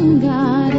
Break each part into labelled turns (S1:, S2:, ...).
S1: ಬಂಗಾರ.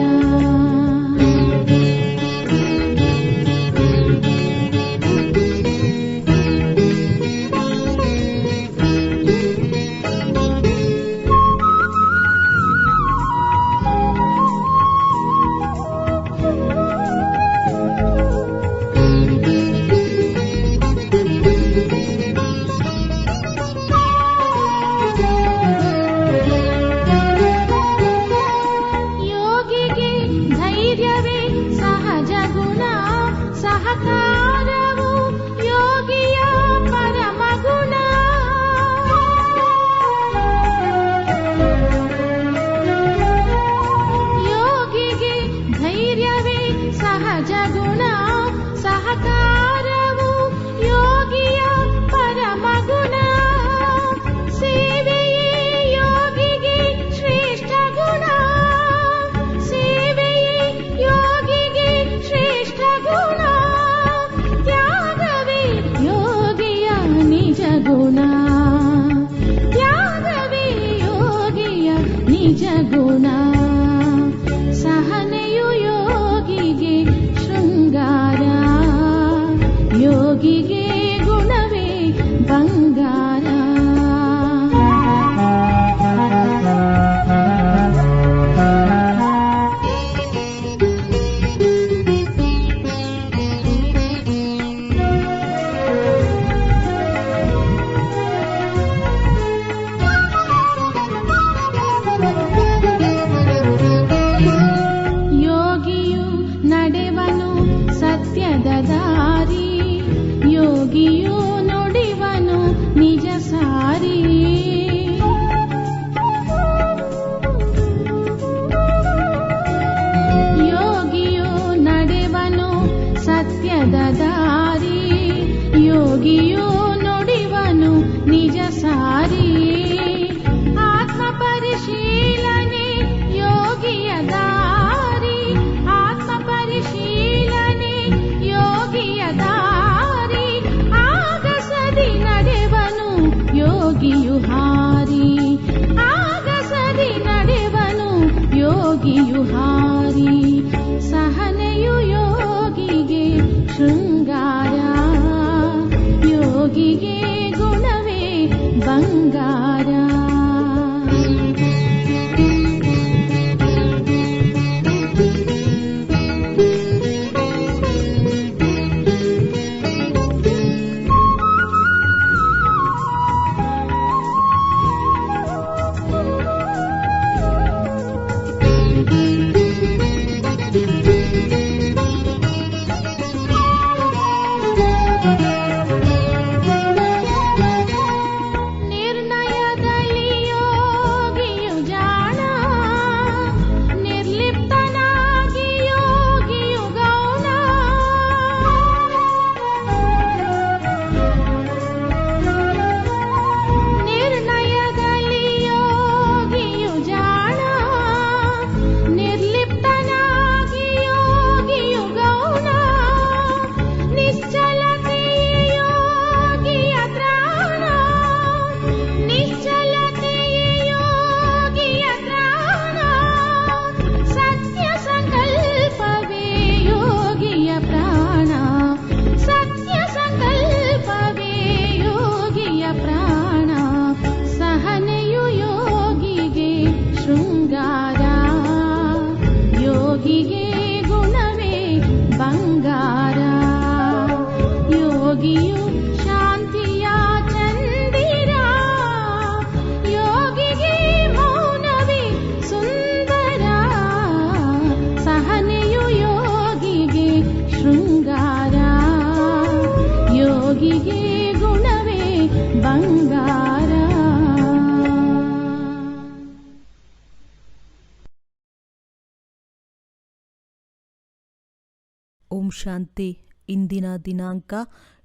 S2: ಓಂ ಶಾಂತಿ. ಇಂದಿನ ದಿನಾಂಕ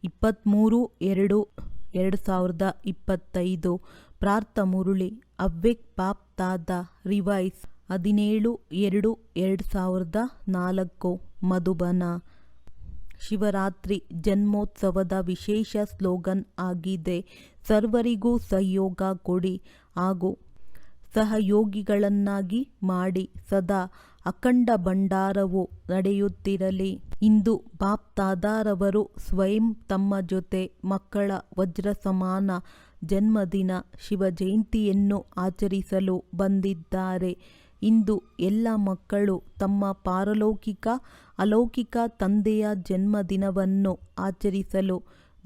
S2: 23/2/2025. ಪ್ರಾರ್ಥ ಮುರುಳಿ ಅವ್ಯಕ್ತ ಪಾಪ್ ತಾದ ರಿವೈಸ್ 17/2/2004. ಮಧುಬನ. ಶಿವರಾತ್ರಿ ಜನ್ಮೋತ್ಸವದ ವಿಶೇಷ ಸ್ಲೋಗನ್ ಆಗಿದೆ, ಸರ್ವರಿಗೂ ಸಹಯೋಗ ಕೊಡಿ ಹಾಗೂ ಸಹಯೋಗಿಗಳನ್ನಾಗಿ ಮಾಡಿ ಸದಾ ಅಖಂಡ ಭಂಡಾರವು ನಡೆಯುತ್ತಿರಲಿ. ಇಂದು ಬಾಪ್ ದಾದಾರವರು ಸ್ವಯಂ ತಮ್ಮ ಜೊತೆ ಮಕ್ಕಳ ವಜ್ರ ಸಮಾನ ಜನ್ಮದಿನ ಶಿವ ಜಯಂತಿಯನ್ನು ಆಚರಿಸಲು ಬಂದಿದ್ದಾರೆ. ಇಂದು ಎಲ್ಲ ಮಕ್ಕಳು ತಮ್ಮ ಪಾರಲೌಕಿಕ ಅಲೌಕಿಕ ತಂದೆಯ ಜನ್ಮದಿನವನ್ನು ಆಚರಿಸಲು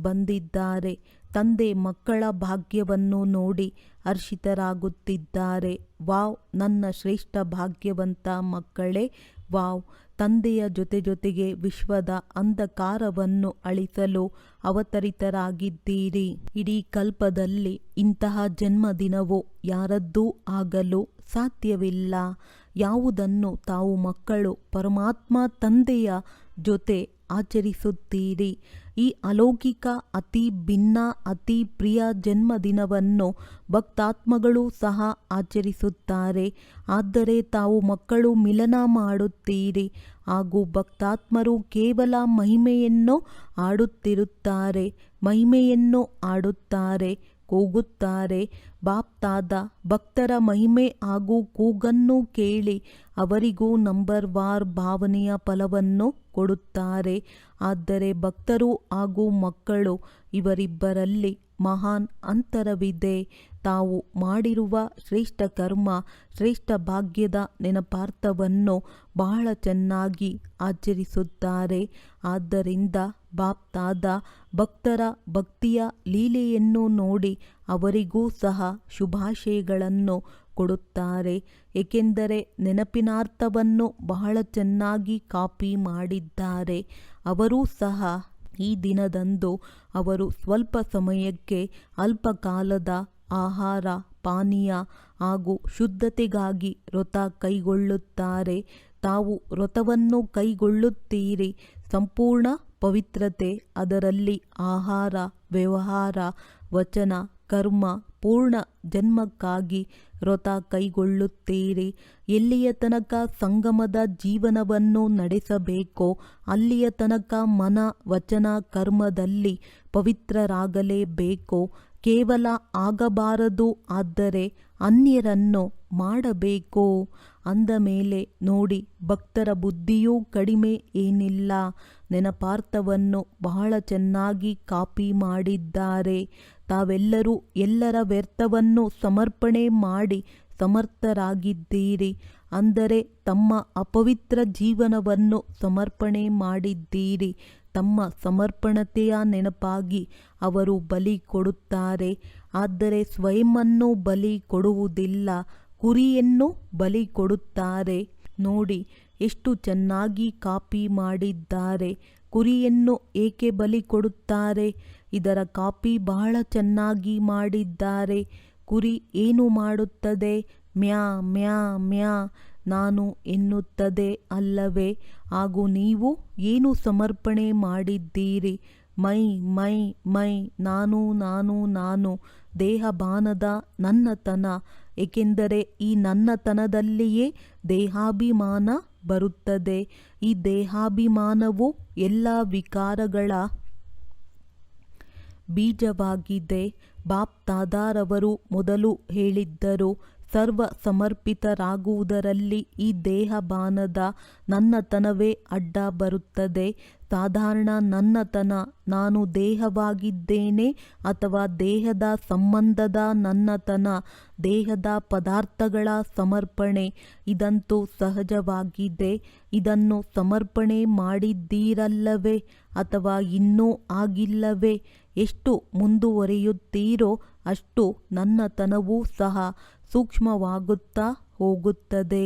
S2: ಬಂದಿದ್ದಾರೆ. ತಂದೆ ಮಕ್ಕಳ ಭಾಗ್ಯವನ್ನು ನೋಡಿ ಹರ್ಷಿತರಾಗುತ್ತಿದ್ದಾರೆ. ವಾವ್, ನನ್ನ ಶ್ರೇಷ್ಠ ಭಾಗ್ಯವಂತ ಮಕ್ಕಳೇ, ವಾವ್! ತಂದೆಯ ಜೊತೆಗೆ ವಿಶ್ವದ ಅಂಧಕಾರವನ್ನು ಅಳಿಸಲು ಅವತರಿತರಾಗಿದ್ದೀರಿ. ಇಡೀ ಕಲ್ಪದಲ್ಲಿ ಇಂತಹ ಜನ್ಮದಿನವು ಯಾರದ್ದೂ ಆಗಲು ಸಾಧ್ಯವಿಲ್ಲ. ಯಾವುದನ್ನು ತಾವು ಮಕ್ಕಳು ಪರಮಾತ್ಮ ತಂದೆಯ ಜೊತೆ ಆಚರಿಸುತ್ತೀರಿ. ಈ ಅಲೌಕಿಕ ಅತಿ ಭಿನ್ನ ಅತಿ ಪ್ರಿಯ ಜನ್ಮದಿನವನ್ನು ಭಕ್ತಾತ್ಮಗಳು ಸಹ ಆಚರಿಸುತ್ತಾರೆ. ಆದರೆ ತಾವು ಮಕ್ಕಳು ಮಿಲನ ಮಾಡುತ್ತೀರಿ ಹಾಗೂ ಭಕ್ತಾತ್ಮರು ಕೇವಲ ಮಹಿಮೆಯನ್ನು ಆಡುತ್ತಿರುತ್ತಾರೆ, ಮಹಿಮೆಯನ್ನು ಆಡುತ್ತಾರೆ, ಕೂಗುತ್ತಾರೆ. ಬಾಪ್ ದಾದಾ ಭಕ್ತರ ಮಹಿಮೆ ಹಾಗೂ ಕೂಗನ್ನು ಕೇಳಿ ಅವರಿಗೂ ನಂಬರ್ವಾರ್ ಭಾವನೆಯ ಫಲವನ್ನು ಕೊಡುತ್ತಾರೆ. ಆದರೆ ಭಕ್ತರು ಹಾಗೂ ಮಕ್ಕಳು ಇವರಿಬ್ಬರಲ್ಲಿ ಮಹಾನ್ ಅಂತರವಿದೆ. ತಾವು ಮಾಡಿರುವ ಶ್ರೇಷ್ಠ ಕರ್ಮ ಶ್ರೇಷ್ಠ ಭಾಗ್ಯದ ನೆನಪಾರ್ಥವನ್ನು ಬಹಳ ಚೆನ್ನಾಗಿ ಆಚರಿಸುತ್ತಾರೆ. ಆದ್ದರಿಂದ ಬಾಪ್ ದಾದಾ ಭಕ್ತರ ಭಕ್ತಿಯ ಲೀಲೆಯನ್ನು ನೋಡಿ ಅವರಿಗೂ ಸಹ ಶುಭಾಶಯಗಳನ್ನು ಕೊಡುತ್ತಾರೆ. ಏಕೆಂದರೆ ನೆನಪಿನಾರ್ಥವನ್ನು ಬಹಳ ಚೆನ್ನಾಗಿ ಕಾಪಿ ಮಾಡಿದ್ದಾರೆ. ಅವರೂ ಸಹ ಈ ದಿನದಂದು ಅವರು ಸ್ವಲ್ಪ ಸಮಯಕ್ಕೆ ಅಲ್ಪ ಕಾಲದ ಆಹಾರ ಪಾನೀಯ ಹಾಗೂ ಶುದ್ಧತೆಗಾಗಿ ವ್ರತ ಕೈಗೊಳ್ಳುತ್ತಾರೆ. ತಾವು ವ್ರತವನ್ನು ಕೈಗೊಳ್ಳುತ್ತೀರಿ. ಸಂಪೂರ್ಣ ಪವಿತ್ರತೆ, ಅದರಲ್ಲಿ ಆಹಾರ ವ್ಯವಹಾರ ವಚನ ಕರ್ಮ ಪೂರ್ಣ ಜನ್ಮಕ್ಕಾಗಿ ವ್ರತ ಕೈಗೊಳ್ಳುತ್ತೀರಿ. ಎಲ್ಲಿಯ ತನಕ ಸಂಗಮದ ಜೀವನವನ್ನು ನಡೆಸಬೇಕೋ ಅಲ್ಲಿಯ ತನಕ ಮನ ವಚನ ಕರ್ಮದಲ್ಲಿ ಪವಿತ್ರರಾಗಲೇಬೇಕು. ಕೇವಲ ಆಗಬಾರದು, ಆದರೆ ಅನ್ಯರನ್ನು ಮಾಡಬೇಕು. ಅಂದ ಮೇಲೆ ನೋಡಿ, ಭಕ್ತರ ಬುದ್ಧಿಯೂ ಕಡಿಮೆ ಏನಿಲ್ಲ. ನೆನಪಾರ್ಥವನ್ನು ಬಹಳ ಚೆನ್ನಾಗಿ ಕಾಪಿ ಮಾಡಿದ್ದಾರೆ. ತಾವೆಲ್ಲರೂ ಎಲ್ಲರ ವ್ಯರ್ಥವನ್ನು ಸಮರ್ಪಣೆ ಮಾಡಿ ಸಮರ್ಥರಾಗಿದ್ದೀರಿ. ಅಂದರೆ ತಮ್ಮ ಅಪವಿತ್ರ ಜೀವನವನ್ನು ಸಮರ್ಪಣೆ ಮಾಡಿದ್ದೀರಿ. ತಮ್ಮ ಸಮರ್ಪಣತೆಯ ನೆನಪಾಗಿ ಅವರು ಬಲಿ ಕೊಡುತ್ತಾರೆ. ಆದರೆ ಸ್ವಯಂವನ್ನು ಬಲಿ ಕೊಡುವುದಿಲ್ಲ, ಕುರಿಯನ್ನು ಬಲಿ ಕೊಡುತ್ತಾರೆ. ನೋಡಿ ಎಷ್ಟು ಚೆನ್ನಾಗಿ ಕಾಪಿ ಮಾಡಿದ್ದಾರೆ. ಕುರಿಯನ್ನು ಏಕೆ ಬಲಿ ಕೊಡುತ್ತಾರೆ? ಇದರ ಕಾಪಿ ಬಹಳ ಚೆನ್ನಾಗಿ ಮಾಡಿದ್ದಾರೆ. ಕುರಿ ಏನು ಮಾಡುತ್ತದೆ? ಮ್ಯಾ ಮ್ಯಾ ಮ್ಯಾ ನಾನು ಎನ್ನುತ್ತದೆ ಅಲ್ಲವೇ? ಹಾಗೂ ನೀವು ಏನು ಸಮರ್ಪಣೆ ಮಾಡಿದ್ದೀರಿ? ಮೈ ಮೈ ಮೈ ನಾನು ನಾನು ನಾನು ದೇಹಬಾನದ ನನ್ನತನ. ಏಕೆಂದರೆ ಈ ನನ್ನತನದಲ್ಲಿಯೇ ದೇಹಾಭಿಮಾನ ಬರುತ್ತದೆ. ಈ ದೇಹಾಭಿಮಾನವು ಎಲ್ಲ ವಿಕಾರಗಳ ಬೀಜವಾಗಿದೆ. ಬಾಪ್ ದಾದಾರವರು ಮೊದಲು ಹೇಳಿದ್ದರು, ಸರ್ವ ಸಮರ್ಪಿತರಾಗುವುದರಲ್ಲಿ ಈ ದೇಹಬಾನದ ನನ್ನತನವೇ ಅಡ್ಡ ಬರುತ್ತದೆ. ಸಾಧಾರಣ ನನ್ನತನ, ನಾನು ದೇಹವಾಗಿದ್ದೇನೆ, ಅಥವಾ ದೇಹದ ಸಂಬಂಧದ ನನ್ನತನ, ದೇಹದ ಪದಾರ್ಥಗಳ ಸಮರ್ಪಣೆ, ಇದಂತೂ ಸಹಜವಾಗಿದೆ. ಇದನ್ನು ಸಮರ್ಪಣೆ ಮಾಡಿದ್ದೀರಲ್ಲವೇ? ಅಥವಾ ಇನ್ನೂ ಆಗಿಲ್ಲವೇ? ಎಷ್ಟು ಮುಂದುವರಿಯುತ್ತೀರೋ ಅಷ್ಟು ನನ್ನತನವೂ ಸಹ ಸೂಕ್ಷ್ಮವಾಗುತ್ತಾ ಹೋಗುತ್ತದೆ.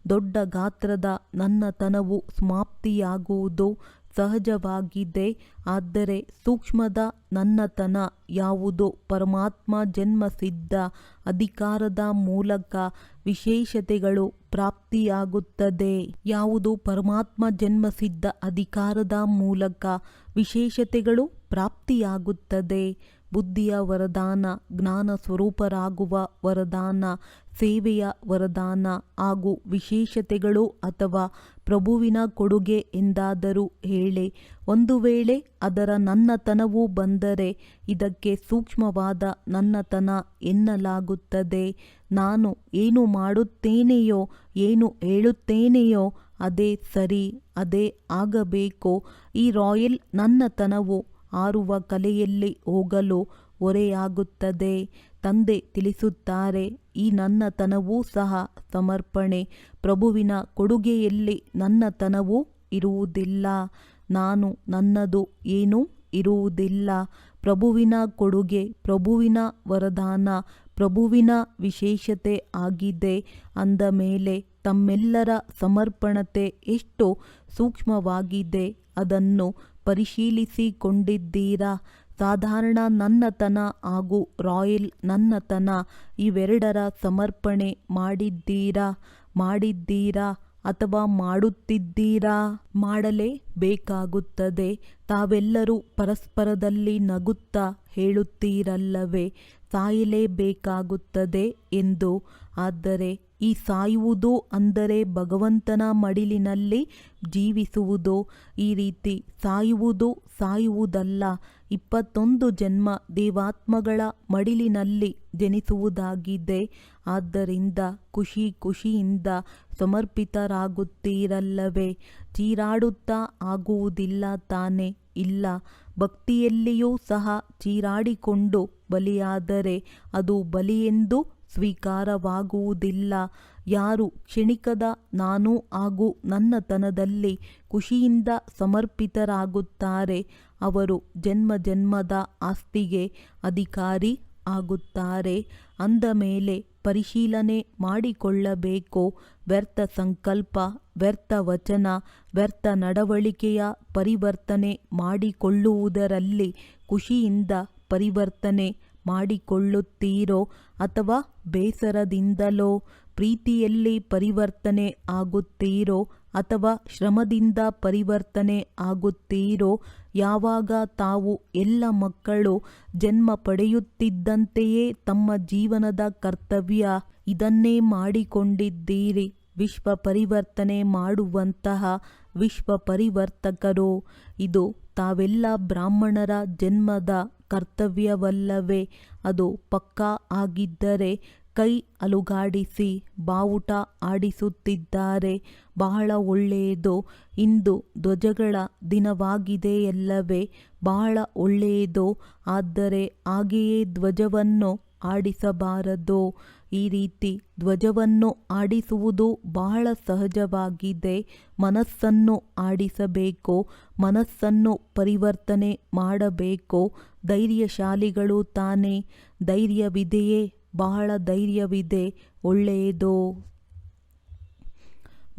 S2: ದೊಡ್ಡ ಗಾತ್ರದ ನನ್ನತನವು ಸಮಾಪ್ತಿಯಾಗುವುದು ಸಹಜವಾಗಿದೆ. ಆದರೆ ಸೂಕ್ಷ್ಮದ ನನ್ನತನ ಯಾವುದು ಪರಮಾತ್ಮ ಜನ್ಮಸಿದ್ಧ ಅಧಿಕಾರದ ಮೂಲಕ ವಿಶೇಷತೆಗಳು ಪ್ರಾಪ್ತಿಯಾಗುತ್ತದೆ. ಯಾವುದು ಪರಮಾತ್ಮ ಜನ್ಮಸಿದ್ಧ ಅಧಿಕಾರದ ಮೂಲಕ ವಿಶೇಷತೆಗಳು ಪ್ರಾಪ್ತಿಯಾಗುತ್ತದೆ. ಬುದ್ಧಿಯ ವರದಾನ, ಜ್ಞಾನ ಸ್ವರೂಪರಾಗುವ ವರದಾನ, ಸೇವೆಯ ವರದಾನ ಹಾಗೂ ವಿಶೇಷತೆಗಳು ಅಥವಾ ಪ್ರಭುವಿನ ಕೊಡುಗೆ ಎಂದಾದರೂ ಹೇಳಿ. ಒಂದು ವೇಳೆ ಅದರ ನನ್ನತನವು ಬಂದರೆ ಇದಕ್ಕೆ ಸೂಕ್ಷ್ಮವಾದ ನನ್ನತನ ಎನ್ನಲಾಗುತ್ತದೆ. ನಾನು ಏನು ಮಾಡುತ್ತೇನೆಯೋ, ಏನು ಹೇಳುತ್ತೇನೆಯೋ ಅದೇ ಸರಿ, ಅದೇ ಆಗಬೇಕು. ಈ ರಾಯಲ್ ನನ್ನತನವು ಹಾರುವ ಕಲೆಯಲ್ಲಿ ಹೋಗಲು ಹೊರೆಯಾಗುತ್ತದೆ. ತಂದೆ ತಿಳಿಸುತ್ತಾರೆ, ಈ ನನ್ನತನವೂ ಸಹ ಸಮರ್ಪಣೆ. ಪ್ರಭುವಿನ ಕೊಡುಗೆಯಲ್ಲಿ ನನ್ನತನವೂ ಇರುವುದಿಲ್ಲ. ನಾನು ನನ್ನದು ಏನೂ ಇರುವುದಿಲ್ಲ. ಪ್ರಭುವಿನ ಕೊಡುಗೆ, ಪ್ರಭುವಿನ ವರದಾನ, ಪ್ರಭುವಿನ ವಿಶೇಷತೆ ಆಗಿದೆ. ಅಂದ ಮೇಲೆ ತಮ್ಮೆಲ್ಲರ ಸಮರ್ಪಣತೆ ಎಷ್ಟು ಸೂಕ್ಷ್ಮವಾಗಿದೆ ಅದನ್ನು ಪರಿಶೀಲಿಸಿಕೊಂಡಿದ್ದೀರಾ? ಸಾಧಾರಣ ನನ್ನತನ ಹಾಗೂ ರಾಯಲ್ ನನ್ನತನ ಇವೆರಡರ ಸಮರ್ಪಣೆ ಮಾಡಿದ್ದೀರಾ ಅಥವಾ ಮಾಡುತ್ತಿದ್ದೀರಾ? ಮಾಡಲೇ ಬೇಕಾಗುತ್ತದೆ. ತಾವೆಲ್ಲರೂ ಪರಸ್ಪರದಲ್ಲಿ ನಗುತ್ತಾ ಹೇಳುತ್ತೀರಲ್ಲವೇ, ಸಾಯಲೇಬೇಕಾಗುತ್ತದೆ ಎಂದು. ಆದರೆ ಈ ಸಾಯುವುದು ಅಂದರೆ ಭಗವಂತನ ಮಡಿಲಿನಲ್ಲಿ ಜೀವಿಸುವುದು. ಈ ರೀತಿ ಸಾಯುವುದಲ್ಲ, 21 ಜನ್ಮ ದೇವಾತ್ಮಗಳ ಮಡಿಲಿನಲ್ಲಿ ಜನಿಸುವುದಾಗಿದೆ. ಆದ್ದರಿಂದ ಖುಷಿಯಿಂದ ಸಮರ್ಪಿತರಾಗುತ್ತೀರಲ್ಲವೇ? ಚೀರಾಡುತ್ತಾ ಆಗುವುದಿಲ್ಲ ತಾನೇ? ಇಲ್ಲ. ಭಕ್ತಿಯಲ್ಲಿಯೂ ಸಹ ಚೀರಾಡಿಕೊಂಡು ಬಲಿಯಾದರೆ ಅದು ಬಲಿಯೆಂದು ಸ್ವೀಕಾರವಾಗುವುದಿಲ್ಲ. ಯಾರು ಕ್ಷಣಿಕದ ನಾನು ಹಾಗೂ ನನ್ನತನದಲ್ಲಿ ಖುಷಿಯಿಂದ ಸಮರ್ಪಿತರಾಗುತ್ತಾರೆ ಅವರು ಜನ್ಮ ಜನ್ಮದ ಆಸ್ತಿಗೆ ಅಧಿಕಾರಿ ಆಗುತ್ತಾರೆ. ಅಂದ ಮೇಲೆ ಪರಿಶೀಲನೆ ಮಾಡಿಕೊಳ್ಳಬೇಕು. ವ್ಯರ್ಥ ಸಂಕಲ್ಪ, ವ್ಯರ್ಥ ವಚನ, ವ್ಯರ್ಥ ನಡವಳಿಕೆಯ ಪರಿವರ್ತನೆ ಮಾಡಿಕೊಳ್ಳುವುದರಲ್ಲಿ ಖುಷಿಯಿಂದ ಪರಿವರ್ತನೆ ಮಾಡಿಕೊಳ್ಳುತ್ತೀರೋ ಅಥವಾ ಬೇಸರದಿಂದಲೋ? ಪ್ರೀತಿಯಲ್ಲಿ ಪರಿವರ್ತನೆ ಆಗುತ್ತೀರೋ ಅಥವಾ ಶ್ರಮದಿಂದ ಪರಿವರ್ತನೆ ಆಗುತ್ತೀರೋ? ಯಾವಾಗ ತಾವು ಎಲ್ಲ ಮಕ್ಕಳು ಜನ್ಮ ಪಡೆಯುತ್ತಿದ್ದಂತೆಯೇ ತಮ್ಮ ಜೀವನದ ಕರ್ತವ್ಯ ಇದನ್ನೇ ಮಾಡಿಕೊಂಡಿದ್ದೀರಿ. ವಿಶ್ವ ಪರಿವರ್ತನೆ ಮಾಡುವಂತಹ ವಿಶ್ವ ಪರಿವರ್ತಕರು. ಇದು ತಾವೆಲ್ಲ ಬ್ರಾಹ್ಮಣರ ಜನ್ಮದ ಕರ್ತವ್ಯವಲ್ಲವೇ? ಅದು ಪಕ್ಕಾ ಆಗಿದ್ದರೆ ಕೈ ಅಲುಗಾಡಿಸಿ ಬಾವುಟ ಆಡಿಸುತ್ತಿದ್ದಾರೆ. ಬಹಳ ಒಳ್ಳೆಯದು. ಇಂದು ಧ್ವಜಗಳ ದಿನವಾಗಿದೆಯಲ್ಲವೇ? ಬಹಳ ಒಳ್ಳೆಯದು. ಆದರೆ ಹಾಗೆಯೇ ಧ್ವಜವನ್ನು ಆಡಿಸಬಾರದು. ಈ ರೀತಿ ಧ್ವಜವನ್ನು ಆಡಿಸುವುದು ಬಹಳ ಸಹಜವಾಗಿದೆ. ಮನಸ್ಸನ್ನು ಆಡಿಸಬೇಕು, ಮನಸ್ಸನ್ನು ಪರಿವರ್ತನೆ ಮಾಡಬೇಕು. ಧೈರ್ಯಶಾಲಿಗಳು ತಾನೇ? ಧೈರ್ಯವಿದೆಯೇ? ಬಹಳ ಧೈರ್ಯವಿದೆ. ಒಳ್ಳೆಯದು.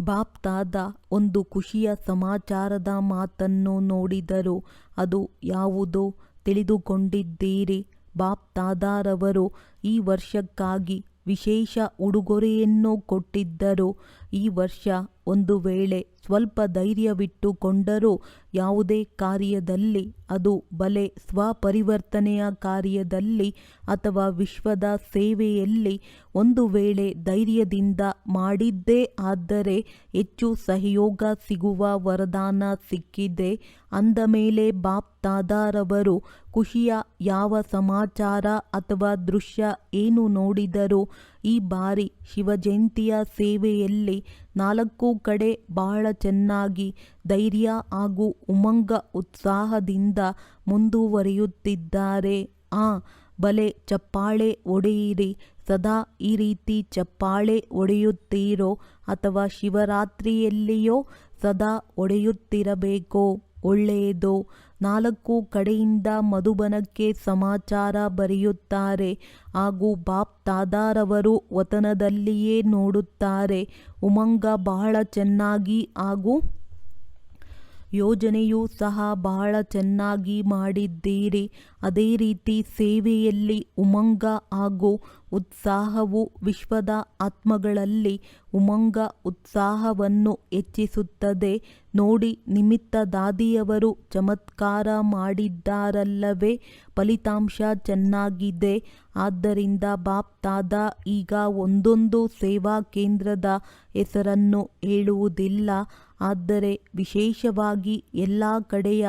S2: ಬಾಪ್ ದಾದಾ ಒಂದು ಖುಷಿಯ ಸಮಾಚಾರದ ಮಾತನ್ನು ನೋಡಿದರು. ಅದು ಯಾವುದು ತಿಳಿದುಕೊಂಡಿದ್ದೀರಿ? ಬಾಪ್ ದಾದಾರವರು ಈ ವರ್ಷಕ್ಕಾಗಿ ವಿಶೇಷ ಉಡುಗೊರೆಯನ್ನು ಕೊಟ್ಟಿದ್ದರು. ಈ ವರ್ಷ ಒಂದು ವೇಳೆ ಸ್ವಲ್ಪ ಧೈರ್ಯವಿಟ್ಟುಕೊಂಡರೂ ಯಾವುದೇ ಕಾರ್ಯದಲ್ಲಿ, ಅದು ಬಲೆ ಸ್ವಪರಿವರ್ತನೆಯ ಕಾರ್ಯದಲ್ಲಿ ಅಥವಾ ವಿಶ್ವದ ಸೇವೆಯಲ್ಲಿ ಒಂದು ವೇಳೆ ಧೈರ್ಯದಿಂದ ಮಾಡಿದ್ದೇ ಆದರೆ ಹೆಚ್ಚು ಸಹಯೋಗ ಸಿಗುವ ವರದಾನ ಸಿಕ್ಕಿದೆ. ಅಂದ ಮೇಲೆ ಬಾಪ್ ದಾದಾರವರು ಖುಷಿಯ ಯಾವ ಸಮಾಚಾರ ಅಥವಾ ದೃಶ್ಯ ಏನು ನೋಡಿದರು? ಈ ಬಾರಿ ಶಿವಜಯಂತಿಯ ಸೇವೆಯಲ್ಲಿ 4 ಕಡೆ ಬಹಳ ಚೆನ್ನಾಗಿ ಧೈರ್ಯ ಹಾಗೂ ಉಮಂಗ ಉತ್ಸಾಹದಿಂದ ಮುಂದುವರಿಯುತ್ತಿದ್ದಾರೆ. ಬಲೆ ಚಪ್ಪಾಳೆ ಹೊಡೆಯಿರಿ. ಸದಾ ಈ ರೀತಿ ಚಪ್ಪಾಳೆ ಹೊಡೆಯುತ್ತೀರೋ ಅಥವಾ ಶಿವರಾತ್ರಿಯಲ್ಲಿಯೋ ಸದಾ ಹೊಡೆಯುತ್ತಿರಬೇಕೋ? ಒಳ್ಳೆಯದು. 4 ಕಡೆಯಿಂದ ಮಧುಬನಕ್ಕೆ ಸಮಾಚಾರ ಬರೆಯುತ್ತಾರೆ ಹಾಗೂ ಬಾಪ್ ದಾದಾರವರು ವತನದಲ್ಲಿಯೇ ನೋಡುತ್ತಾರೆ. ಉಮಂಗ ಬಹಳ ಚೆನ್ನಾಗಿ ಹಾಗೂ ಯೋಜನೆಯೂ ಸಹ ಬಹಳ ಚೆನ್ನಾಗಿ ಮಾಡಿದ್ದೀರಿ. ಅದೇ ರೀತಿ ಸೇವೆಯಲ್ಲಿ ಉಮಂಗ ಹಾಗೂ ಉತ್ಸಾಹವು ವಿಶ್ವದ ಆತ್ಮಗಳಲ್ಲಿ ಉಮಂಗ ಉತ್ಸಾಹವನ್ನು ಹೆಚ್ಚಿಸುತ್ತದೆ. ನೋಡಿ, ನಿಮಿತ್ತದಾದಿಯವರು ಚಮತ್ಕಾರ ಮಾಡಿದ್ದಾರಲ್ಲವೇ? ಫಲಿತಾಂಶ ಚೆನ್ನಾಗಿದೆ. ಆದ್ದರಿಂದ ಬಾಪ್ ದಾದಾ ಈಗ ಒಂದೊಂದು ಸೇವಾ ಕೇಂದ್ರದ ಹೆಸರನ್ನು ಹೇಳುವುದಿಲ್ಲ, ಆದರೆ ವಿಶೇಷವಾಗಿ ಎಲ್ಲ ಕಡೆಯ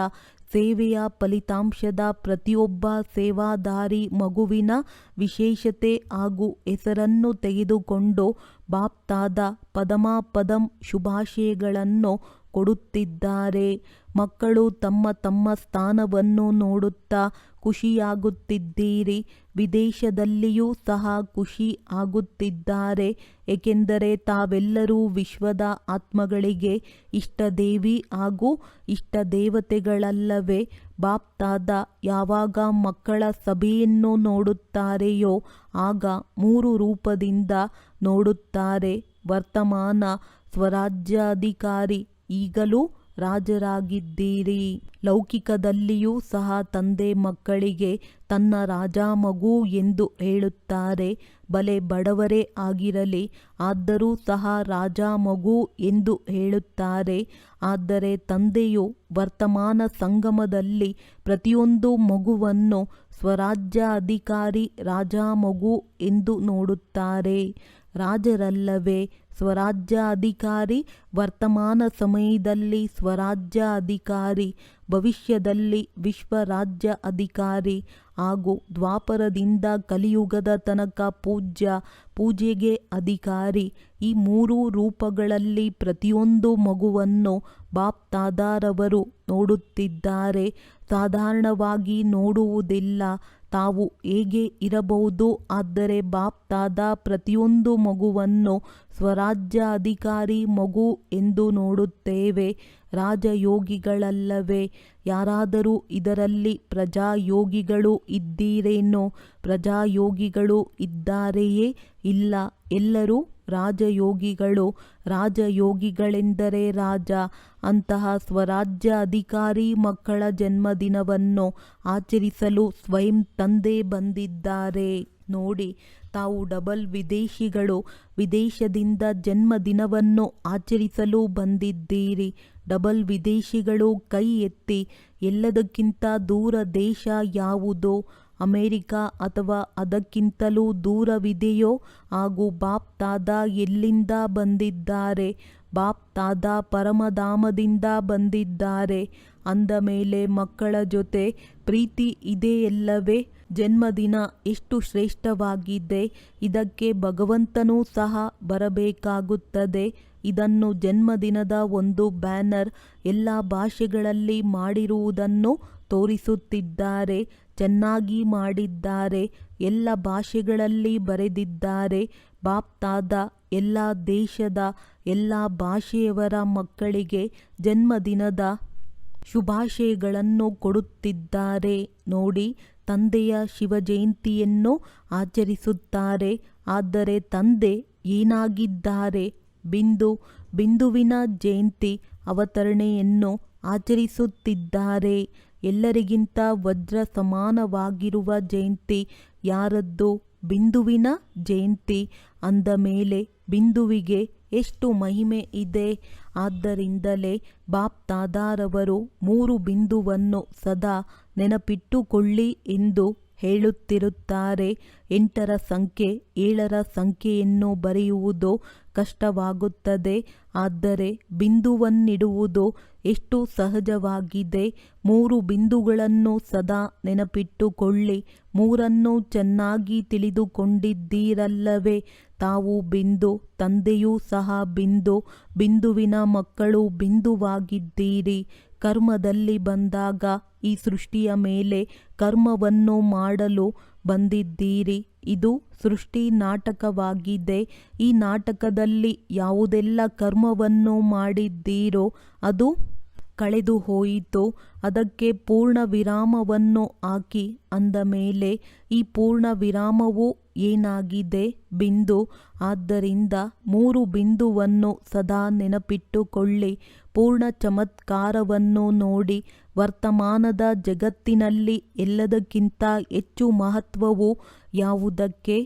S2: ಸೇವೆಯ ಫಲಿತಾಂಶದ ಪ್ರತಿಯೊಬ್ಬ ಸೇವಾದಾರಿ ಮಗುವಿನ ವಿಶೇಷತೆ ಹಾಗೂ ಹೆಸರನ್ನು ತೆಗೆದುಕೊಂಡು ಬಾಪ್ ದಾದಾ ಪದಮಾಪದಂ ಶುಭಾಶಯಗಳನ್ನು ಕೊಡುತ್ತಿದ್ದಾರೆ. ಮಕ್ಕಳು ತಮ್ಮ ತಮ್ಮ ಸ್ಥಾನವನ್ನು ನೋಡುತ್ತಾ ಖುಷಿಯಾಗುತ್ತಿದ್ದೀರಿ. ವಿದೇಶದಲ್ಲಿಯೂ ಸಹ ಖುಷಿ ಆಗುತ್ತಿದ್ದಾರೆ, ಏಕೆಂದರೆ ತಾವೆಲ್ಲರೂ ವಿಶ್ವದ ಆತ್ಮಗಳಿಗೆ ಇಷ್ಟದೇವಿ ಹಾಗೂ ಇಷ್ಟದೇವತೆಗಳಲ್ಲವೇ? ಬಾಪ್ ದಾದಾ ಯಾವಾಗ ಮಕ್ಕಳ ಸಭೆಯನ್ನು ನೋಡುತ್ತಾರೆಯೋ ಆಗ 3 ರೂಪದಿಂದ ನೋಡುತ್ತಾರೆ. ವರ್ತಮಾನ ಸ್ವರಾಜ್ಯಾಧಿಕಾರಿ, ಈಗಲೂ ರಾಜರಾಗಿದ್ದೀರಿ. ಲೌಕಿಕದಲ್ಲಿಯೂ ಸಹ ತಂದೆ ಮಕ್ಕಳಿಗೆ ತನ್ನ ರಾಜ ಮಗು ಎಂದು ಹೇಳುತ್ತಾರೆ. ಬಲೆ ಬಡವರೇ ಆಗಿರಲಿ, ಆದರೂ ಸಹ ರಾಜ ಮಗು ಎಂದು ಹೇಳುತ್ತಾರೆ. ಆದರೆ ತಂದೆಯು ವರ್ತಮಾನ ಸಂಗಮದಲ್ಲಿ ಪ್ರತಿಯೊಂದು ಮಗುವನ್ನು ಸ್ವರಾಜ್ಯ ಅಧಿಕಾರಿ ರಾಜ ಮಗು ಎಂದು ನೋಡುತ್ತಾರೆ. ರಾಜರಲ್ಲವೇ ಸ್ವರಾಜ್ಯ ಅಧಿಕಾರಿ? ವರ್ತಮಾನ ಸಮಯದಲ್ಲಿ ಸ್ವರಾಜ್ಯ ಅಧಿಕಾರಿ, ಭವಿಷ್ಯದಲ್ಲಿ ವಿಶ್ವರಾಜ್ಯ ಅಧಿಕಾರಿ ಹಾಗೂ ದ್ವಾಪರದಿಂದ ಕಲಿಯುಗದ ತನಕ ಪೂಜೆಗೆ ಅಧಿಕಾರಿ. ಈ 3 ರೂಪಗಳಲ್ಲಿ ಪ್ರತಿಯೊಂದು ಮಗುವನ್ನು ಬಾಪ್ ದಾದಾರವರು ನೋಡುತ್ತಿದ್ದಾರೆ. ಸಾಧಾರಣವಾಗಿ ನೋಡುವುದಿಲ್ಲ. ತಾವು ಹೇಗೆ ಇರಬಹುದು, ಆದರೆ ಬಾಪ್ ದಾದಾ ಪ್ರತಿಯೊಂದು ಮಗುವನ್ನು ಸ್ವರಾಜ್ಯ ಅಧಿಕಾರಿ ಮಗು ಎಂದು ನೋಡುತ್ತೇವೆ. ರಾಜಯೋಗಿಗಳಲ್ಲವೇ? ಯಾರಾದರೂ ಇದರಲ್ಲಿ ಪ್ರಜಾಯೋಗಿಗಳು ಇದ್ದೀರೇನೋ? ಪ್ರಜಾಯೋಗಿಗಳು ಇದ್ದಾರೆಯೇ? ಇಲ್ಲ, ಎಲ್ಲರೂ ರಾಜಯೋಗಿಗಳು. ರಾಜಯೋಗಿಗಳೆಂದರೆ ರಾಜ. ಅಂತಹ ಸ್ವರಾಜ್ಯ ಅಧಿಕಾರಿ ಮಕ್ಕಳ ಜನ್ಮದಿನವನ್ನು ಆಚರಿಸಲು ಸ್ವಯಂ ತಂದೆ ಬಂದಿದ್ದಾರೆ. ನೋಡಿ, ತಾವು ಡಬಲ್ ವಿದೇಶಿಗಳು. ವಿದೇಶದಿಂದ ಜನ್ಮದಿನವನ್ನು ಆಚರಿಸಲು ಬಂದಿದ್ದೀರಿ. ಡಬಲ್ ವಿದೇಶಿಗಳು ಕೈ ಎತ್ತಿ. ಎಲ್ಲದಕ್ಕಿಂತ ದೂರ ದೇಶ ಯಾವುದೋ? ಅಮೆರಿಕ ಅಥವಾ ಅದಕ್ಕಿಂತಲೂ ದೂರವಿದೆಯೋ? ಹಾಗೂ ಬಾಪ್ ದಾದಾ ಎಲ್ಲಿಂದ ಬಂದಿದ್ದಾರೆ? ಬಾಪ್ ದಾದಾ ಪರಮಧಾಮದಿಂದ ಬಂದಿದ್ದಾರೆ. ಅಂದ ಮೇಲೆ ಮಕ್ಕಳ ಜೊತೆ ಪ್ರೀತಿ ಇದೆಯಲ್ಲವೇ? ಜನ್ಮದಿನ ಎಷ್ಟು ಶ್ರೇಷ್ಠವಾಗಿದೆ. ಇದಕ್ಕೆ ಭಗವಂತನೂ ಸಹ ಬರಬೇಕಾಗುತ್ತದೆ. ಇದನ್ನು ಜನ್ಮದಿನದ ಒಂದು ಬ್ಯಾನರ್ ಎಲ್ಲ ಭಾಷೆಗಳಲ್ಲಿ ಮಾಡಿರುವುದನ್ನು ತೋರಿಸುತ್ತಿದ್ದಾರೆ. ಚೆನ್ನಾಗಿ ಮಾಡಿದ್ದಾರೆ. ಎಲ್ಲ ಭಾಷೆಗಳಲ್ಲಿ ಬರೆದಿದ್ದಾರೆ. ಬಾಪ್ ದಾದಾ ಎಲ್ಲ ದೇಶದ ಎಲ್ಲ ಭಾಷೆಯವರ ಮಕ್ಕಳಿಗೆ ಜನ್ಮದಿನದ ಶುಭಾಶಯಗಳನ್ನು ಕೊಡುತ್ತಿದ್ದಾರೆ. ನೋಡಿ, ತಂದೆಯ ಶಿವಜಯಂತಿಯನ್ನು ಆಚರಿಸುತ್ತಾರೆ. ಆದರೆ ತಂದೆ ಏನಾಗಿದ್ದಾರೆ? ಬಿಂದುವಿನ ಜಯಂತಿ ಅವತರಣೆಯನ್ನು ಆಚರಿಸುತ್ತಿದ್ದಾರೆ. ಎಲ್ಲರಿಗಿಂತ ವಜ್ರ ಸಮಾನವಾಗಿರುವ ಜಯಂತಿ ಯಾರದ್ದು? ಬಿಂದುವಿನ ಜಯಂತಿ. ಅಂದ ಮೇಲೆ ಬಿಂದುವಿಗೆ ಎಷ್ಟು ಮಹಿಮೆ ಇದೆ. ಆದ್ದರಿಂದಲೇ ಬಾಪ್ ದಾದಾರವರು 3 ಬಿಂದುವನ್ನು ಸದಾ ನೆನಪಿಟ್ಟುಕೊಳ್ಳಿ ಎಂದು ಹೇಳುತ್ತಿರುತ್ತಾರೆ. 8ರ ಸಂಖ್ಯೆ 7ರ ಸಂಖ್ಯೆಯನ್ನು ಬರೆಯುವುದು ಕಷ್ಟವಾಗುತ್ತದೆ. ಆದರೆ ಬಿಂದುವನ್ನಿಡುವುದು ಎಷ್ಟು ಸಹಜವಾಗಿದೆ. 3 ಬಿಂದುಗಳನ್ನು ಸದಾ ನೆನಪಿಟ್ಟುಕೊಳ್ಳಿ. 3ನ್ನು ಚೆನ್ನಾಗಿ ತಿಳಿದುಕೊಂಡಿದ್ದೀರಲ್ಲವೇ? ತಾವು ಬಿಂದು, ತಂದೆಯೂ ಸಹ ಬಿಂದುವಿನ ಮಕ್ಕಳು ಬಿಂದುವಾಗಿದ್ದೀರಿ. ಕರ್ಮದಲ್ಲಿ ಬಂದಾಗ ಈ ಸೃಷ್ಟಿಯ ಮೇಲೆ ಕರ್ಮವನ್ನು ಮಾಡಲು ಬಂದಿದ್ದೀರಿ. ಇದು ಸೃಷ್ಟಿ ನಾಟಕವಾಗಿದೆ. ಈ ನಾಟಕದಲ್ಲಿ ಯಾವುದೆಲ್ಲ ಕರ್ಮವನ್ನು ಮಾಡಿದ್ದೀರೋ ಅದು ಕಳೆದು ಹೋಯಿತು. ಅದಕ್ಕೆ ಪೂರ್ಣ ವಿರಾಮವನ್ನು ಹಾಕಿ. ಅಂದ ಮೇಲೆ ಈ ಪೂರ್ಣ ವಿರಾಮವು ಏನಾಗಿದೆ? ಬಿಂದು. ಆದ್ದರಿಂದ 3 ಬಿಂದುವನ್ನು ಸದಾ ನೆನಪಿಟ್ಟುಕೊಳ್ಳಿ. ಪೂರ್ಣ ಚಮತ್ಕಾರವನ್ನು ನೋಡಿ ವರ್ತಮಾನದ ಜಗತ್ತಿನಲ್ಲಿ ಎಲ್ಲದಕ್ಕಿಂತ ಹೆಚ್ಚು ಮಹತ್ವವು ಯಾವುದಕ್ಕೆ?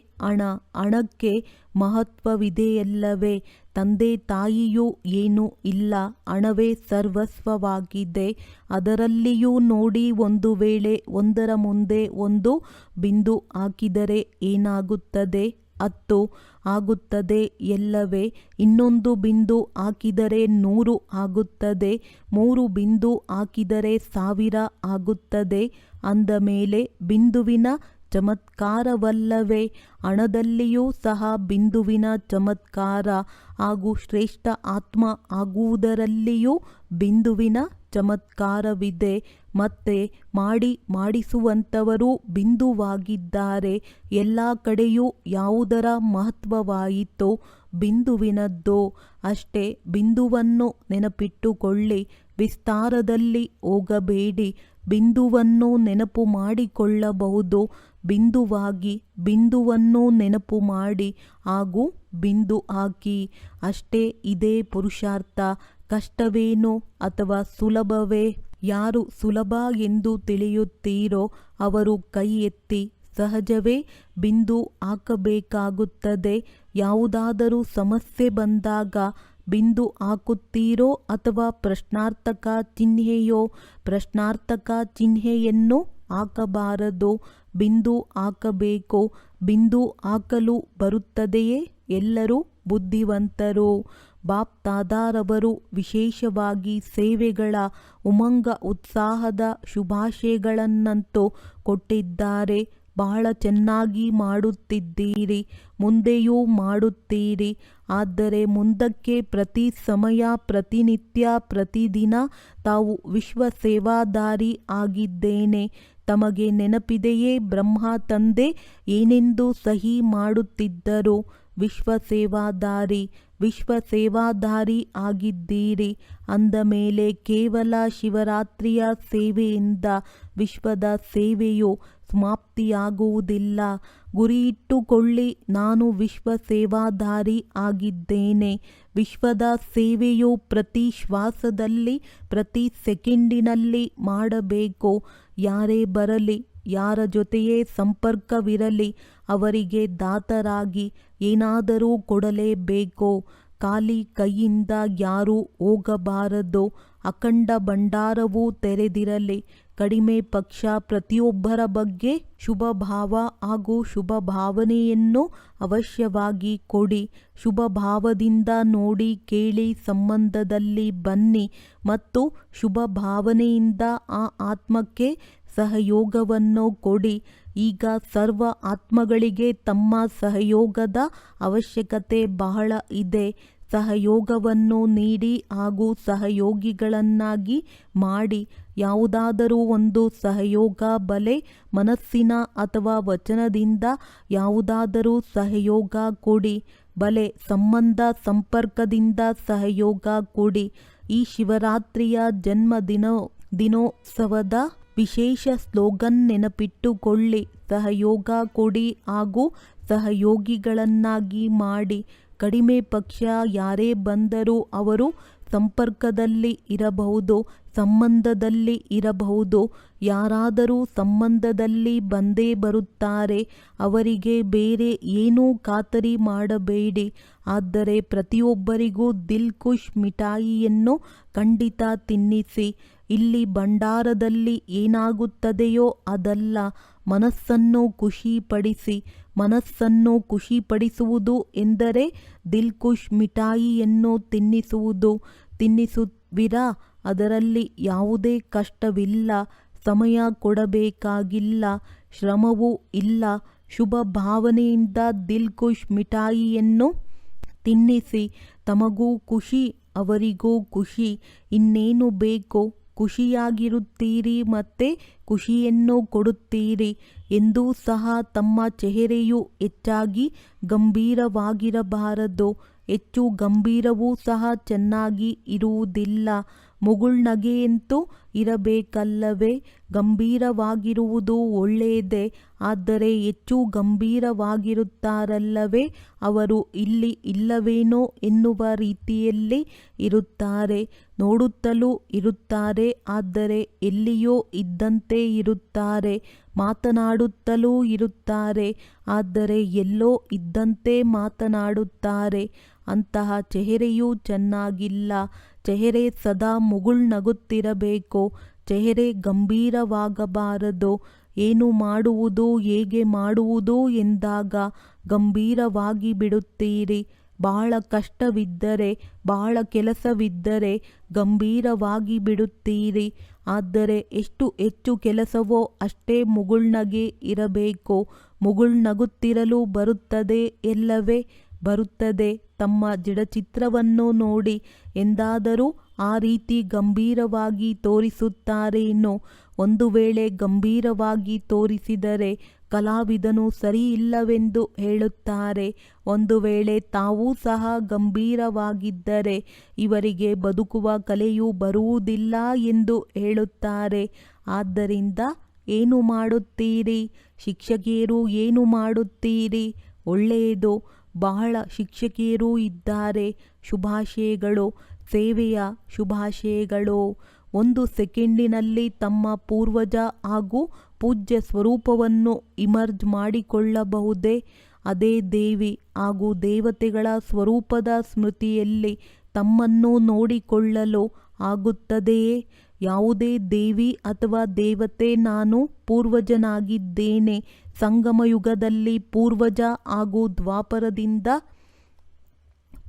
S2: ಹಣಕ್ಕೆ ಮಹತ್ವವಿದೆಯಲ್ಲವೇ? ತಂದೆ ತಾಯಿಯೂ ಏನೂ ಇಲ್ಲ, ಹಣವೇ ಸರ್ವಸ್ವವಾಗಿದೆ. ಅದರಲ್ಲಿಯೂ ನೋಡಿ, ಒಂದು ವೇಳೆ ಒಂದರ ಮುಂದೆ ಒಂದು ಬಿಂದು ಹಾಕಿದರೆ ಏನಾಗುತ್ತದೆ? 10 ಆಗುತ್ತದೆ ಎಲ್ಲವೇ? ಇನ್ನೊಂದು ಬಿಂದು ಹಾಕಿದರೆ 100 ಆಗುತ್ತದೆ. 3 ಬಿಂದು ಹಾಕಿದರೆ 1000 ಆಗುತ್ತದೆ. ಅಂದ ಮೇಲೆ ಬಿಂದುವಿನ ಚಮತ್ಕಾರವಲ್ಲವೇ? ಹಣದಲ್ಲಿಯೂ ಸಹ ಬಿಂದುವಿನ ಚಮತ್ಕಾರ ಹಾಗೂ ಶ್ರೇಷ್ಠ ಆತ್ಮ ಆಗುವುದರಲ್ಲಿಯೂ ಬಿಂದುವಿನ ಚಮತ್ಕಾರವಿದೆ. ಮತ್ತೆ ಮಾಡಿಸುವಂಥವರು ಬಿಂದುವಾಗಿದ್ದಾರೆ. ಎಲ್ಲ ಕಡೆಯೂ ಯಾವುದರ ಮಹತ್ವವಾಯಿತೋ ಬಿಂದುವಿನದ್ದು ಅಷ್ಟೇ. ಬಿಂದುವನ್ನು ನೆನಪಿಟ್ಟುಕೊಳ್ಳಿ, ವಿಸ್ತಾರದಲ್ಲಿ ಹೋಗಬೇಡಿ. ಬಿಂದುವನ್ನು ನೆನಪು ಮಾಡಿಕೊಳ್ಳಬಹುದು. ಬಿಂದುವನ್ನು ನೆನಪು ಮಾಡಿ ಹಾಗೂ ಬಿಂದು ಹಾಕಿ. ಅಷ್ಟೇ. ಇದೇ ಪುರುಷಾರ್ಥ. ಕಷ್ಟವೇನೋ ಅಥವಾ ಸುಲಭವೇ? ಯಾರು ಸುಲಭ ಎಂದು ತಿಳಿಯುತ್ತೀರೋ ಅವರು ಕೈ ಎತ್ತಿ. ಸಹಜವೇ ಬಿಂದು ಹಾಕಬೇಕಾಗುತ್ತದೆ. ಯಾವುದಾದರೂ ಸಮಸ್ಯೆ ಬಂದಾಗ ಬಿಂದು ಹಾಕುತ್ತೀರೋ ಅಥವಾ ಪ್ರಶ್ನಾರ್ಥಕ ಚಿಹ್ನೆಯೋ? ಪ್ರಶ್ನಾರ್ಥಕ ಚಿಹ್ನೆಯನ್ನು ಹಾಕಬಾರದು, ಬಿಂದು ಹಾಕಬೇಕು. ಬಿಂದು ಹಾಕಲು ಬರುತ್ತದೆಯೇ? ಎಲ್ಲರೂ ಬುದ್ಧಿವಂತರು. ಬಾಪ್ ದಾದಾರವರು ವಿಶೇಷವಾಗಿ ಸೇವೆಗಳ ಉಮಂಗ ಉತ್ಸಾಹದ ಶುಭಾಶಯಗಳನ್ನಂತೂ ಕೊಟ್ಟಿದ್ದಾರೆ. ಬಹಳ ಚೆನ್ನಾಗಿ ಮಾಡುತ್ತಿದ್ದೀರಿ, ಮುಂದೆಯೂ ಮಾಡುತ್ತೀರಿ. ಆದರೆ ಮುಂದಕ್ಕೆ ಪ್ರತಿ ಸಮಯ, ಪ್ರತಿನಿತ್ಯ, ಪ್ರತಿದಿನ ತಾವು ವಿಶ್ವ ಸೇವಾದಾರಿ ಆಗಿದ್ದೇನೆ. ತಮಗೆ ನೆನಪಿದೆಯೇ? ಬ್ರಹ್ಮ ತಂದೆ ಏನೆಂದು ಸಹಿ ಮಾಡುತ್ತಿದ್ದರು? ವಿಶ್ವ ಸೇವಾದಾರಿ ಆಗಿದ್ದೀರಿ. ಅಂದ ಮೇಲೆ ಕೇವಲ ಶಿವರಾತ್ರಿಯ ಸೇವೆಯಿಂದ ವಿಶ್ವದ ಸೇವೆಯು ಸಮಾಪ್ತಿಯಾಗುವುದಿಲ್ಲ. ಗುರಿಯಿಟ್ಟುಕೊಳ್ಳಿ, ನಾನು ವಿಶ್ವ ಸೇವಾದಾರಿ ಆಗಿದ್ದೇನೆ. ವಿಶ್ವದ ಸೇವೆಯು ಪ್ರತಿ ಶ್ವಾಸದಲ್ಲಿ, ಪ್ರತಿ ಸೆಕೆಂಡಿನಲ್ಲಿ ಮಾಡಬೇಕು. ಯಾರೇ ಬರಲಿ, ಯಾರ ಜೊತೆಯೇ ಸಂಪರ್ಕವಿರಲಿ, ಅವರಿಗೆ ದಾತರಾಗಿ ಏನಾದರೂ ಕೊಡಲೇಬೇಕು. ಖಾಲಿ ಕೈಯಿಂದ ಯಾರೂ ಹೋಗಬಾರದು. ಅಖಂಡ ಭಂಡಾರವು ತೆರೆದಿರಲಿ. ಕಡಿಮೆ ಪಕ್ಷ ಪ್ರತಿಯೊಬ್ಬರ ಬಗ್ಗೆ ಶುಭ ಭಾವ ಹಾಗೂ ಶುಭ ಭಾವನೆಯನ್ನು ಅವಶ್ಯವಾಗಿ ಕೊಡಿ. ಶುಭ ಭಾವದಿಂದ ನೋಡಿ, ಕೇಳಿ, ಸಂಬಂಧದಲ್ಲಿ ಬನ್ನಿ ಮತ್ತು ಶುಭ ಭಾವನೆಯಿಂದ ಆ ಆತ್ಮಕ್ಕೆ ಸಹಯೋಗವನ್ನು ಕೊಡಿ. ಈಗ ಸರ್ವ ಆತ್ಮಗಳಿಗೆ ತಮ್ಮ ಸಹಯೋಗದ ಅವಶ್ಯಕತೆ ಬಹಳ ಇದೆ. ಸಹಯೋಗವನ್ನು ನೀಡಿ ಹಾಗೂ ಸಹಯೋಗಿಗಳನ್ನಾಗಿ ಮಾಡಿ. ಯಾವುದಾದರೂ ಒಂದು ಸಹಯೋಗ, ಬಲೆ ಮನಸ್ಸಿನ ಅಥವಾ ವಚನದಿಂದ ಯಾವುದಾದರೂ ಸಹಯೋಗ ಕೊಡಿ. ಬಲೆ ಸಂಬಂಧ ಸಂಪರ್ಕದಿಂದ ಸಹಯೋಗ ಕೊಡಿ. ಈ ಶಿವರಾತ್ರಿಯ ದಿನೋತ್ಸವದ ವಿಶೇಷ ಸ್ಲೋಗನ್ ನೆನಪಿಟ್ಟುಕೊಳ್ಳಿ. ಸಹಯೋಗ ಕೊಡಿ ಹಾಗೂ ಸಹಯೋಗಿಗಳನ್ನಾಗಿ ಮಾಡಿ. ಕಡಿಮೆ ಪಕ್ಷ ಯಾರೇ ಬಂದರೂ ಅವರು ಸಂಪರ್ಕದಲ್ಲಿ ಇರಬಹುದು, ಸಂಬಂಧದಲ್ಲಿ ಇರಬಹುದು. ಯಾರಾದರೂ ಸಂಬಂಧದಲ್ಲಿ ಬಂದೇ ಬರುತ್ತಾರೆ. ಅವರಿಗೆ ಬೇರೆ ಏನೂ ಖಾತರಿ ಮಾಡಬೇಡಿ. ಆದರೆ ಪ್ರತಿಯೊಬ್ಬರಿಗೂ ದಿಲ್ ಖುಷ್ ಮಿಠಾಯಿಯನ್ನು ಖಂಡಿತ ತಿನ್ನಿಸಿ. ಇಲ್ಲಿ ಭಂಡಾರದಲ್ಲಿ ಏನಾಗುತ್ತದೆಯೋ ಅದಲ್ಲ, ಮನಸ್ಸನ್ನು ಖುಷಿಪಡಿಸಿ. ಮನಸ್ಸನ್ನು ಖುಷಿಪಡಿಸುವುದು ಎಂದರೆ ದಿಲ್ ಖುಷ್ ಮಿಠಾಯಿಯನ್ನು ತಿನ್ನಿಸುವಿರಾ? ಅದರಲ್ಲಿ ಯಾವುದೇ ಕಷ್ಟವಿಲ್ಲ, ಸಮಯ ಕೊಡಬೇಕಾಗಿಲ್ಲ, ಶ್ರಮವೂ ಇಲ್ಲ. ಶುಭ ಭಾವನೆಯಿಂದ ದಿಲ್ ಖುಷ್ ಮಿಠಾಯಿಯನ್ನು ತಿನ್ನಿಸಿ. ತಮಗೂ ಖುಷಿ, ಅವರಿಗೂ ಖುಷಿ. ಇನ್ನೇನು ಬೇಕು? ಖುಷಿಯಾಗಿರುತ್ತೀರಿ ಮತ್ತೆ ಖುಷಿಯನ್ನು ಕೊಡುತ್ತೀರಿ. ಎಂದೂ ಸಹ ತಮ್ಮ ಚೆಹರೆಯು ಹೆಚ್ಚಾಗಿ ಗಂಭೀರವಾಗಿರಬಾರದು. ಹೆಚ್ಚು ಗಂಭೀರವೂ ಸಹ ಚೆನ್ನಾಗಿ ಇರುವುದಿಲ್ಲ. ಮುಗುಳ್ನಗೆಯಂತೂ ಇರಬೇಕಲ್ಲವೇ? ಗಂಭೀರವಾಗಿರುವುದು ಒಳ್ಳೆಯದೇ, ಆದರೆ ಹೆಚ್ಚು ಗಂಭೀರವಾಗಿರುತ್ತಾರಲ್ಲವೇ? ಅವರು ಇಲ್ಲಿ ಇಲ್ಲವೇನೋ ಎನ್ನುವ ರೀತಿಯಲ್ಲಿ ಇರುತ್ತಾರೆ. ನೋಡುತ್ತಲೂ ಇರುತ್ತಾರೆ, ಆದರೆ ಎಲ್ಲಿಯೋ ಇದ್ದಂತೆ ಇರುತ್ತಾರೆ. ಮಾತನಾಡುತ್ತಲೂ ಇರುತ್ತಾರೆ, ಆದರೆ ಎಲ್ಲೋ ಇದ್ದಂತೆ ಮಾತನಾಡುತ್ತಾರೆ. ಅಂತಹ ಚೆಹರೆಯೂ ಚೆನ್ನಾಗಿಲ್ಲ. ಚೆಹರೆ ಸದಾ ಮುಗುಳ್ನಗುತ್ತಿರಬೇಕು. ಚೆಹರೆ ಗಂಭೀರವಾಗಬಾರದು. ಏನು ಮಾಡುವುದು, ಹೇಗೆ ಮಾಡುವುದು ಎಂದಾಗ ಗಂಭೀರವಾಗಿ ಬಿಡುತ್ತೀರಿ. ಬಹಳ ಕಷ್ಟವಿದ್ದರೆ, ಬಹಳ ಕೆಲಸವಿದ್ದರೆ ಗಂಭೀರವಾಗಿ ಬಿಡುತ್ತೀರಿ. ಆದರೆ ಎಷ್ಟು ಹೆಚ್ಚು ಕೆಲಸವೋ ಅಷ್ಟೇ ಮುಗುಳ್ನಗೆ ಇರಬೇಕು. ಮುಗುಳ್ನಗುತ್ತಿರಲು ಬರುತ್ತದೆ ಎಲ್ಲವೇ? ಬರುತ್ತದೆ. ತಮ್ಮ ಜಡಚಿತ್ರವನ್ನು ನೋಡಿ ಎಂದಾದರೂ ಆ ರೀತಿ ಗಂಭೀರವಾಗಿ ತೋರಿಸುತ್ತಾರೇನೋ? ಒಂದು ವೇಳೆ ಗಂಭೀರವಾಗಿ ತೋರಿಸಿದರೆ ಕಲಾವಿದನು ಸರಿಯಿಲ್ಲವೆಂದು ಹೇಳುತ್ತಾರೆ. ಒಂದು ವೇಳೆ ತಾವೂ ಸಹ ಗಂಭೀರವಾಗಿದ್ದರೆ ಇವರಿಗೆ ಬದುಕುವ ಕಲೆಯೂ ಬರುವುದಿಲ್ಲ ಎಂದು ಹೇಳುತ್ತಾರೆ. ಆದ್ದರಿಂದ ಏನು ಮಾಡುತ್ತೀರಿ? ಶಿಕ್ಷಕಿಯರು ಏನು ಮಾಡುತ್ತೀರಿ? ಒಳ್ಳೆಯದು. ಬಹಳ ಶಿಕ್ಷಕಿಯರೂ ಇದ್ದಾರೆ. ಶುಭಾಶಯಗಳು. ಸೇವೆಯ ಶುಭಾಶಯಗಳು. 1 ಸೆಕೆಂಡಿನಲ್ಲಿ ತಮ್ಮ ಪೂರ್ವಜ ಹಾಗೂ ಪೂಜ್ಯ ಸ್ವರೂಪವನ್ನು ಇಮರ್ಜ್ ಮಾಡಿಕೊಳ್ಳಬಹುದೇ? ಅದೇ ದೇವಿ ಹಾಗೂ ದೇವತೆಗಳ ಸ್ವರೂಪದ ಸ್ಮೃತಿಯಲ್ಲಿ ತಮ್ಮನ್ನು ನೋಡಿಕೊಳ್ಳಲು ಆಗುತ್ತದೆಯೇ? ಯಾವುದೇ ದೇವಿ ಅಥವಾ ದೇವತೆ ನಾನು ಪೂರ್ವಜನಾಗಿದ್ದೇನೆ. ಸಂಗಮಯುಗದಲ್ಲಿ ಪೂರ್ವಜ ಹಾಗೂ ದ್ವಾಪರದಿಂದ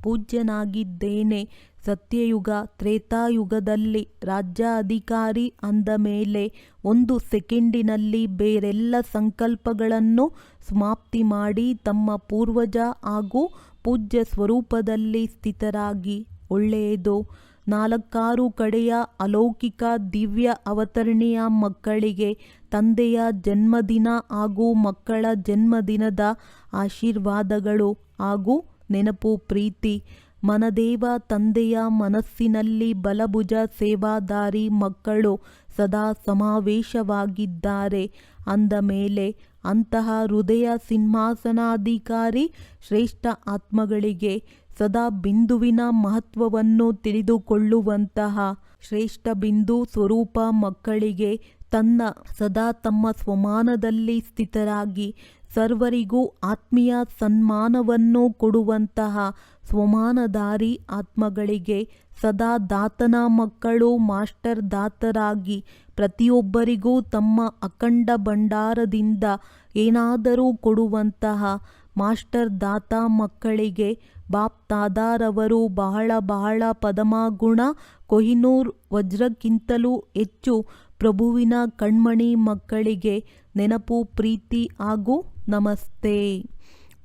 S2: ಪೂಜ್ಯನಾಗಿದ್ದೇನೆ. ಸತ್ಯಯುಗ ತ್ರೇತಾಯುಗದಲ್ಲಿ ರಾಜ್ಯ ಅಧಿಕಾರಿ ಅಂದ ಮೇಲೆ 1 ಸೆಕೆಂಡಿನಲ್ಲಿ ಬೇರೆಲ್ಲ ಸಂಕಲ್ಪಗಳನ್ನು ಸಮಾಪ್ತಿ ಮಾಡಿ ತಮ್ಮ ಪೂರ್ವಜ ಹಾಗೂ ಪೂಜ್ಯ ಸ್ವರೂಪದಲ್ಲಿ ಸ್ಥಿತರಾಗಿ. ಒಳ್ಳೆಯದು. 4 ಕಡೆಯ ಅಲೌಕಿಕ ದಿವ್ಯ ಅವತರಣೆಯ ಮಕ್ಕಳಿಗೆ ತಂದೆಯ ಜನ್ಮದಿನ ಹಾಗೂ ಮಕ್ಕಳ ಜನ್ಮದಿನದ ಆಶೀರ್ವಾದಗಳು ಹಾಗೂ ನೆನಪು ಪ್ರೀತಿ. ಮನದೇವ ತಂದೆಯ ಮನಸ್ಸಿನಲ್ಲಿ ಬಲಭುಜ ಸೇವಾದಾರಿ ಮಕ್ಕಳು ಸದಾ ಸಮಾವೇಶವಾಗಿದ್ದಾರೆ ಅಂದ ಮೇಲೆ ಅಂತಹ ಹೃದಯ ಸಿಂಹಾಸನಾಧಿಕಾರಿ ಶ್ರೇಷ್ಠ ಆತ್ಮಗಳಿಗೆ ಸದಾ ಬಿಂದುವಿನ ಮಹತ್ವವನ್ನು ತಿಳಿದುಕೊಳ್ಳುವಂತಹ ಶ್ರೇಷ್ಠ ಬಿಂದು ಸ್ವರೂಪ ಮಕ್ಕಳಿಗೆ ಸದಾ ತಮ್ಮ ಸ್ವಮಾನದಲ್ಲಿ ಸ್ಥಿತರಾಗಿ ಸರ್ವರಿಗೂ ಆತ್ಮೀಯ ಸನ್ಮಾನವನ್ನು ಕೊಡುವಂತಹ ಸ್ವಮಾನಧಾರಿ ಆತ್ಮಗಳಿಗೆ ಸದಾ ದಾತನ ಮಕ್ಕಳು ಮಾಸ್ಟರ್ ದಾತರಾಗಿ ಪ್ರತಿಯೊಬ್ಬರಿಗೂ ತಮ್ಮ ಅಖಂಡ ಭಂಡಾರದಿಂದ ಏನಾದರೂ ಕೊಡುವಂತಹ ಮಾಸ್ಟರ್ ದಾತ ಮಕ್ಕಳಿಗೆ ಬಾಪ್ ತಾದಾರವರು ಬಹಳ ಪದಮಗುಣ ಕೊಹಿನೂರ್ ವಜ್ರಕ್ಕಿಂತಲೂ ಹೆಚ್ಚು ಪ್ರಭುವಿನ ಕಣ್ಮಣಿ ಮಕ್ಕಳಿಗೆ ನೆನಪು ಪ್ರೀತಿ ಹಾಗೂ ನಮಸ್ತೆ.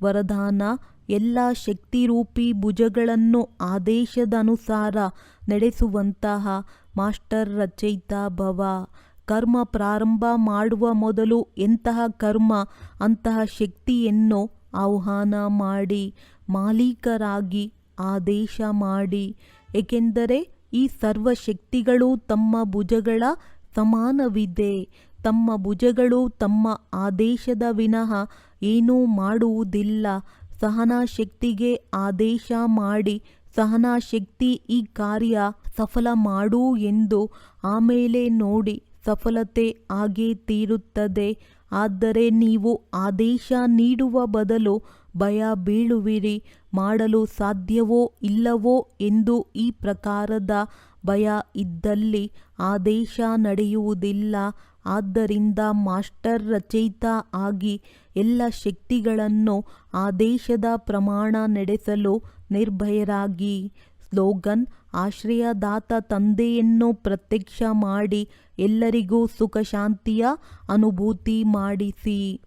S2: ವರದಾನ. ಎಲ್ಲ ಶಕ್ತಿರೂಪಿ ಭುಜಗಳನ್ನು ಆದೇಶದನುಸಾರ ನಡೆಸುವಂತಹ ಮಾಸ್ಟರ್ ರಚಯಿತ ಭವ. ಕರ್ಮ ಪ್ರಾರಂಭ ಮಾಡುವ ಮೊದಲು ಎಂತಹ ಕರ್ಮ ಅಂತಹ ಶಕ್ತಿಯನ್ನು ಆಹ್ವಾನ ಮಾಡಿ ಮಾಲೀಕರಾಗಿ ಆದೇಶ ಮಾಡಿ. ಏಕೆಂದರೆ ಈ ಸರ್ವಶಕ್ತಿಗಳು ತಮ್ಮ ಭುಜಗಳ ಸಮಾನವಿದೆ. ತಮ್ಮ ಭುಜಗಳು ತಮ್ಮ ಆದೇಶದ ವಿನಃ ಏನೂ ಮಾಡುವುದಿಲ್ಲ. ಸಹನಾಶಕ್ತಿಗೆ ಆದೇಶ ಮಾಡಿ ಸಹನಾಶಕ್ತಿ ಈ ಕಾರ್ಯ ಸಫಲ ಮಾಡು ಎಂದು ಆಮೇಲೆ ನೋಡಿ ಸಫಲತೆ ಆಗೇ ತೀರುತ್ತದೆ. ಆದರೆ ನೀವು ಆದೇಶ ನೀಡುವ ಬದಲು ಭಯ ಬೀಳುವಿರಿ. ಮಾಡಲು ಸಾಧ್ಯವೋ ಇಲ್ಲವೋ ಎಂದು ಈ ಪ್ರಕಾರದ ಭಯ ಇದ್ದಲ್ಲಿ ಆದೇಶ ನಡೆಯುವುದಿಲ್ಲ. ಆದ್ದರಿಂದ ಮಾಸ್ಟರ್ ರಚಯಿತ ಆಗಿ ಎಲ್ಲ ಶಕ್ತಿಗಳನ್ನು ಆದೇಶದ ಪ್ರಮಾಣ ನಡೆಸಲು ನಿರ್ಭಯರಾಗಿ. ಸ್ಲೋಗನ್. ಆಶ್ರಯದಾತ ತಂದೆಯನ್ನು ಪ್ರತ್ಯಕ್ಷ ಮಾಡಿ ಎಲ್ಲರಿಗೂ ಸುಖ ಶಾಂತಿಯ ಅನುಭೂತಿ ಮಾಡಿಸಿ.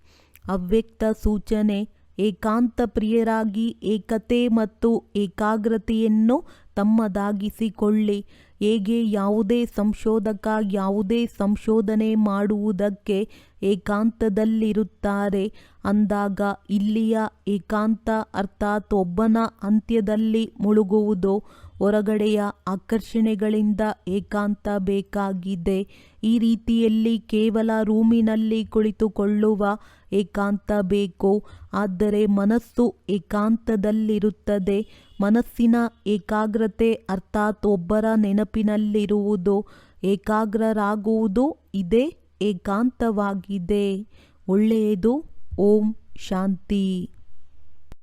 S2: ಅವ್ಯಕ್ತ ಸೂಚನೆ. ಏಕಾಂತ ಪ್ರಿಯರಾಗಿ ಏಕತೆ ಮತ್ತು ಏಕಾಗ್ರತೆಯನ್ನು ತಮ್ಮದಾಗಿಸಿಕೊಳ್ಳಿ. ಹೇಗೆ ಯಾವುದೇ ಸಂಶೋಧಕ ಯಾವುದೇ ಸಂಶೋಧನೆ ಮಾಡುವುದಕ್ಕೆ ಏಕಾಂತದಲ್ಲಿರುತ್ತಾರೆ ಅಂದಾಗ ಇಲ್ಲಿಯ ಏಕಾಂತ ಅರ್ಥಾತ್ ಒಬ್ಬನ ಅಂತ್ಯದಲ್ಲಿ ಮುಳುಗುವುದು. ಹೊರಗಡೆಯ ಆಕರ್ಷಣೆಗಳಿಂದ ಏಕಾಂತ ಬೇಕಾಗಿದೆ. ಈ ರೀತಿಯಲ್ಲಿ ಕೇವಲ ರೂಮಿನಲ್ಲಿ ಕುಳಿತುಕೊಳ್ಳುವ ಏಕಾಂತ ಬೇಕು. ಆದರೆ ಮನಸ್ಸು ಏಕಾಂತದಲ್ಲಿರುತ್ತದೆ. ಮನಸ್ಸಿನ ಏಕಾಗ್ರತೆ ಅರ್ಥಾತ್ ಒಬ್ಬರ ನೆನಪಿನಲ್ಲಿರುವುದು, ಏಕಾಗ್ರರಾಗುವುದು ಇದೇ ಏಕಾಂತವಾಗಿದೆ. ಒಳ್ಳೆಯದು. ಓಂ ಶಾಂತಿ.